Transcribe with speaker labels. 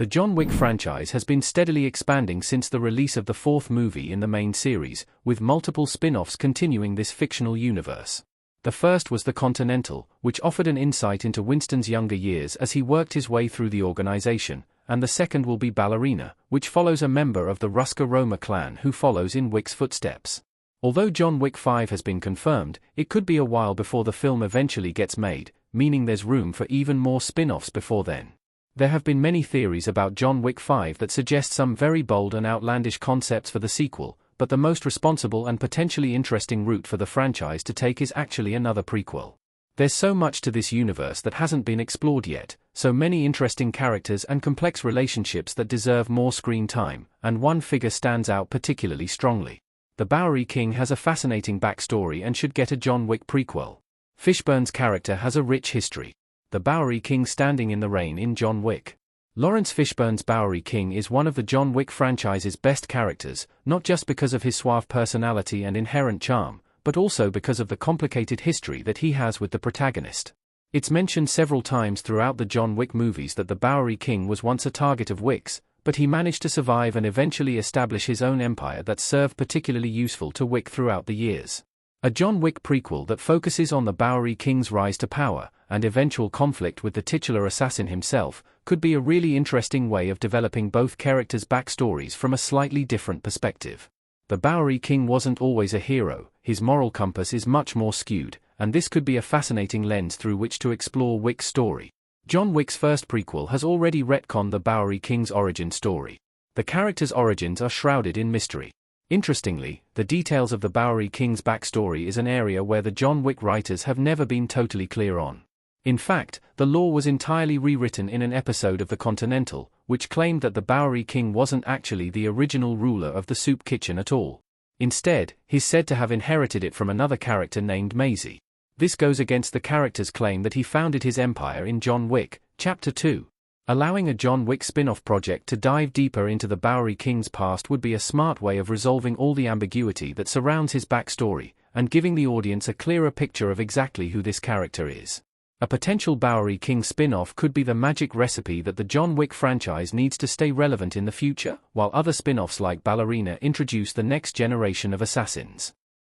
Speaker 1: The John Wick franchise has been steadily expanding since the release of the fourth movie in the main series, with multiple spin-offs continuing this fictional universe. The first was The Continental, which offered an insight into Winston's younger years as he worked his way through the organization, and the second will be Ballerina, which follows a member of the Ruska Roma clan who follows in Wick's footsteps. Although John Wick 5 has been confirmed, it could be a while before the film eventually gets made, meaning there's room for even more spin-offs before then. There have been many theories about John Wick 5 that suggest some very bold and outlandish concepts for the sequel, but the most responsible and potentially interesting route for the franchise to take is actually another prequel. There's so much to this universe that hasn't been explored yet, so many interesting characters and complex relationships that deserve more screen time, and one figure stands out particularly strongly. The Bowery King has a fascinating backstory and should get a John Wick prequel. Fishburne's character has a rich history. The Bowery King standing in the rain in John Wick. Lawrence Fishburne's Bowery King is one of the John Wick franchise's best characters, not just because of his suave personality and inherent charm, but also because of the complicated history that he has with the protagonist. It's mentioned several times throughout the John Wick movies that the Bowery King was once a target of Wick's, but he managed to survive and eventually establish his own empire that served particularly useful to Wick throughout the years. A John Wick prequel that focuses on the Bowery King's rise to power, and eventual conflict with the titular assassin himself, could be a really interesting way of developing both characters' backstories from a slightly different perspective. The Bowery King wasn't always a hero, his moral compass is much more skewed, and this could be a fascinating lens through which to explore Wick's story. John Wick's first prequel has already retconned the Bowery King's origin story. The character's origins are shrouded in mystery. Interestingly, the details of the Bowery King's backstory is an area where the John Wick writers have never been totally clear on. In fact, the lore was entirely rewritten in an episode of The Continental, which claimed that the Bowery King wasn't actually the original ruler of the soup kitchen at all. Instead, he's said to have inherited it from another character named Maisie. This goes against the character's claim that he founded his empire in John Wick, Chapter 2. Allowing a John Wick spin-off project to dive deeper into the Bowery King's past would be a smart way of resolving all the ambiguity that surrounds his backstory, and giving the audience a clearer picture of exactly who this character is. A potential Bowery King spin-off could be the magic recipe that the John Wick franchise needs to stay relevant in the future, while other spin-offs like Ballerina introduce the next generation of assassins.